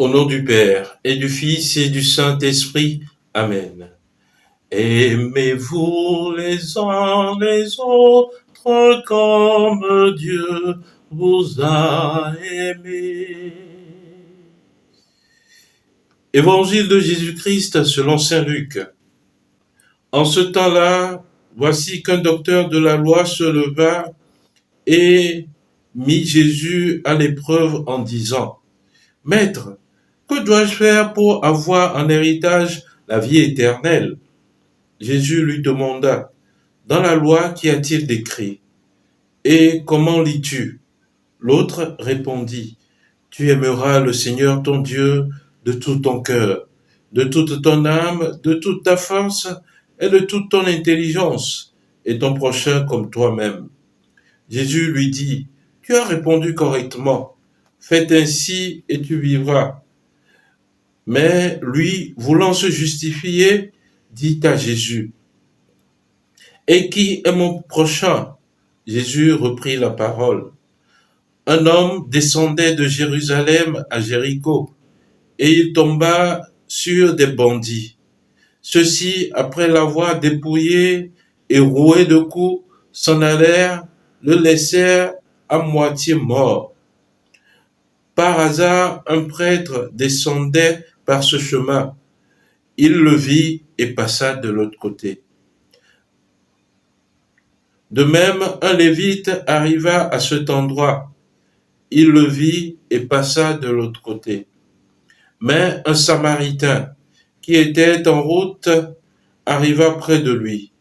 Au nom du Père, et du Fils, et du Saint-Esprit. Amen. Aimez-vous les uns les autres comme Dieu vous a aimés. Évangile de Jésus-Christ selon saint Luc. En ce temps-là, voici qu'un docteur de la loi se leva et mit Jésus à l'épreuve en disant : « Maître, que dois-je faire pour avoir en héritage la vie éternelle ? » Jésus lui demanda : « Dans la loi, qu'y a-t-il d'écrit ? Et comment lis-tu ? » L'autre répondit : « Tu aimeras le Seigneur ton Dieu de tout ton cœur, de toute ton âme, de toute ta force et de toute ton intelligence, et ton prochain comme toi-même. » Jésus lui dit : « Tu as répondu correctement. Fais ainsi et tu vivras. » Mais lui, voulant se justifier, dit à Jésus : « Et qui est mon prochain ? » Jésus reprit la parole. Un homme descendait de Jérusalem à Jéricho, et il tomba sur des bandits. Ceux-ci, après l'avoir dépouillé et roué de coups, s'en allèrent, le laissèrent à moitié mort. Par hasard, un prêtre descendait par ce chemin. Il le vit et passa de l'autre côté. De même, un lévite arriva à cet endroit. Il le vit et passa de l'autre côté. Mais un samaritain qui était en route arriva près de lui.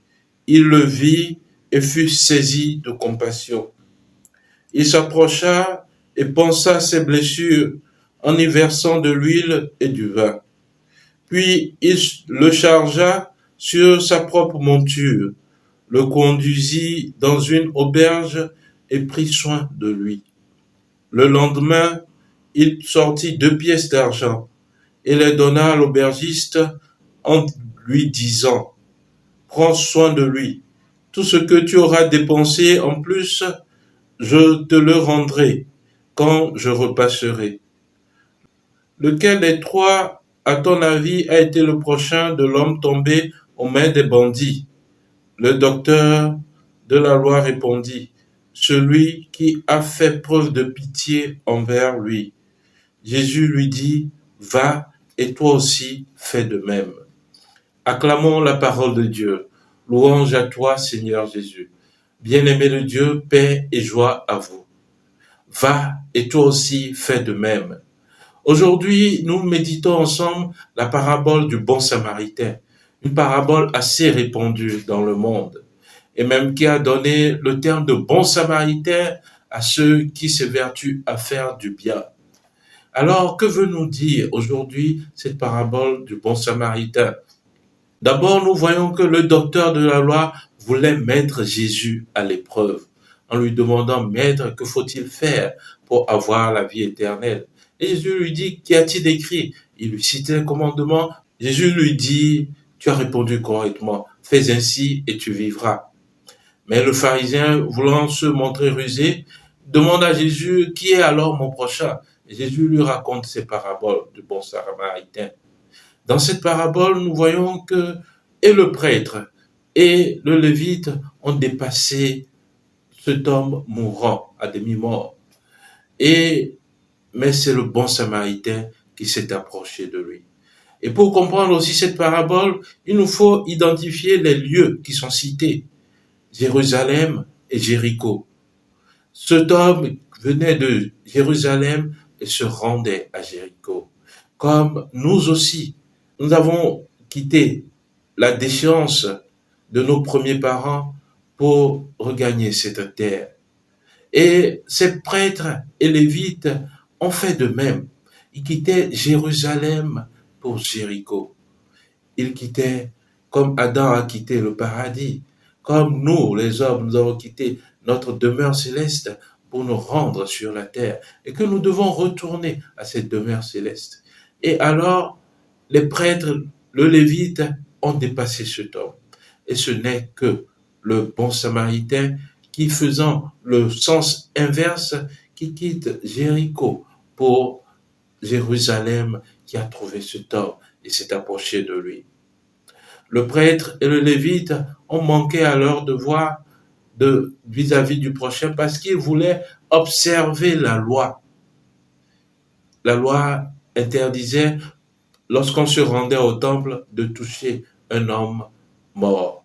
Il le vit et fut saisi de compassion. Il s'approcha et pansa ses blessures en y versant de l'huile et du vin. Puis il le chargea sur sa propre monture, le conduisit dans une auberge et prit soin de lui. Le lendemain, il sortit 2 pièces d'argent et les donna à l'aubergiste en lui disant : « Prends soin de lui. Tout ce que tu auras dépensé en plus, je te le rendrai quand je repasserai. » Lequel des trois, à ton avis, a été le prochain de l'homme tombé aux mains des bandits ? Le docteur de la loi répondit : « Celui qui a fait preuve de pitié envers lui. » Jésus lui dit : « Va, et toi aussi fais de même. » Acclamons la parole de Dieu. Louange à toi, Seigneur Jésus. Bien-aimé de Dieu, paix et joie à vous. Va, et toi aussi fais de même. Aujourd'hui, nous méditons ensemble la parabole du bon samaritain, une parabole assez répandue dans le monde, et même qui a donné le terme de bon samaritain à ceux qui s'évertuent à faire du bien. Alors, que veut nous dire aujourd'hui cette parabole du bon samaritain ? D'abord, nous voyons que le docteur de la loi voulait mettre Jésus à l'épreuve, en lui demandant : « Maître, que faut-il faire pour avoir la vie éternelle ?» Et Jésus lui dit : « Qu'y a-t-il d'écrit ?» Il lui cite un commandement. Jésus lui dit : « Tu as répondu correctement, fais ainsi et tu vivras. » Mais le pharisien, voulant se montrer rusé, demande à Jésus : « Qui est alors mon prochain ?» Et Jésus lui raconte ces paraboles du bon samaritain. Dans cette parabole, nous voyons que et le prêtre et le lévite ont dépassé cet homme mourant, à demi-mort. Mais c'est le bon samaritain qui s'est approché de lui. Et pour comprendre aussi cette parabole, il nous faut identifier les lieux qui sont cités. Jérusalem et Jéricho. Cet homme venait de Jérusalem et se rendait à Jéricho. Comme nous aussi, nous avons quitté la déchéance de nos premiers parents pour regagner cette terre. Et ces prêtres et lévites ont fait de même. Ils quittaient Jérusalem pour Jéricho. Ils quittaient comme Adam a quitté le paradis. Comme nous, les hommes, nous avons quitté notre demeure céleste pour nous rendre sur la terre. Et que nous devons retourner à cette demeure céleste. Et alors, les prêtres, le lévite, ont dépassé cet homme. Et ce n'est que le bon samaritain qui, faisant le sens inverse, qui quitte Jéricho pour Jérusalem qui a trouvé cet homme et s'est approché de lui. Le prêtre et le lévite ont manqué à leur devoir vis-à-vis du prochain parce qu'ils voulaient observer la loi. La loi interdisait, lorsqu'on se rendait au temple, de toucher un homme mort.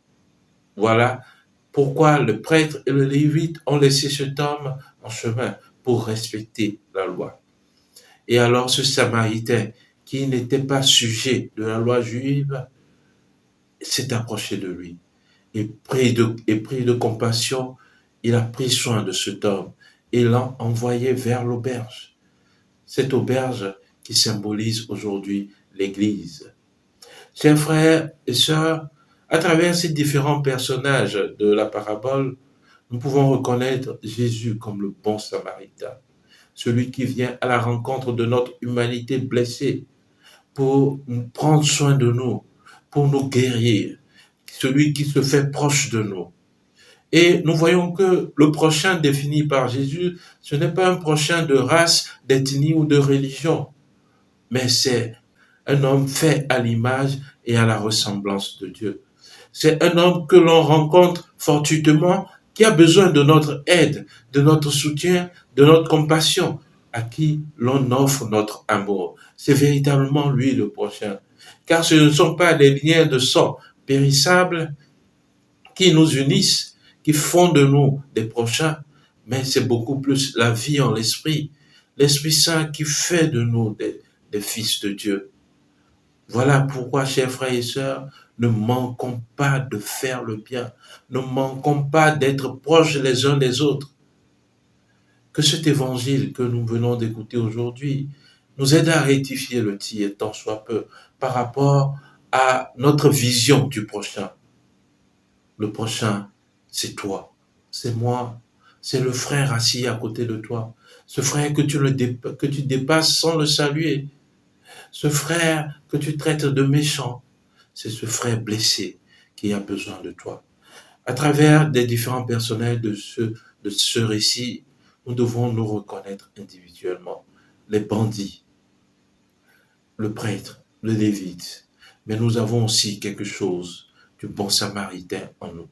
Voilà pourquoi le prêtre et le lévite ont laissé cet homme en chemin pour respecter la loi. Et alors ce Samaritain, qui n'était pas sujet de la loi juive, s'est approché de lui. Et pris de compassion, il a pris soin de cet homme et l'a envoyé vers l'auberge. Cette auberge qui symbolise aujourd'hui l'Église. Chers frères et sœurs, à travers ces différents personnages de la parabole, nous pouvons reconnaître Jésus comme le bon Samaritain, celui qui vient à la rencontre de notre humanité blessée pour prendre soin de nous, pour nous guérir, celui qui se fait proche de nous. Et nous voyons que le prochain défini par Jésus, ce n'est pas un prochain de race, d'ethnie ou de religion, mais c'est un homme fait à l'image et à la ressemblance de Dieu. C'est un homme que l'on rencontre fortuitement, qui a besoin de notre aide, de notre soutien, de notre compassion, à qui l'on offre notre amour. C'est véritablement lui le prochain. Car ce ne sont pas des liens de sang périssables qui nous unissent, qui font de nous des prochains, mais c'est beaucoup plus la vie en l'esprit, l'Esprit Saint qui fait de nous des fils de Dieu. Voilà pourquoi, chers frères et sœurs, ne manquons pas de faire le bien, ne manquons pas d'être proches les uns des autres. Que cet évangile que nous venons d'écouter aujourd'hui nous aide à rectifier le tir tant soit peu par rapport à notre vision du prochain. Le prochain, c'est toi, c'est moi, c'est le frère assis à côté de toi, ce frère que tu dépasses sans le saluer, ce frère que tu traites de méchant, c'est ce frère blessé qui a besoin de toi. À travers des différents personnels de ce récit, nous devons nous reconnaître individuellement. Les bandits, le prêtre, le lévite. Mais nous avons aussi quelque chose du bon samaritain en nous.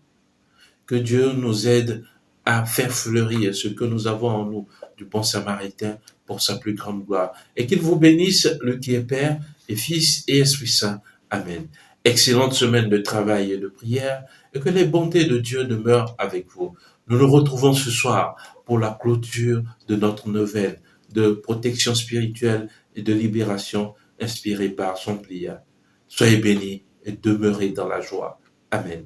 Que Dieu nous aide à faire fleurir ce que nous avons en nous du bon samaritain pour sa plus grande gloire. Et qu'il vous bénisse, le qui est Père et Fils et Esprit Saint. Amen. Excellente semaine de travail et de prière et que les bontés de Dieu demeurent avec vous. Nous nous retrouvons ce soir pour la clôture de notre nouvelle de protection spirituelle et de libération inspirée par son prière. Soyez bénis et demeurez dans la joie. Amen.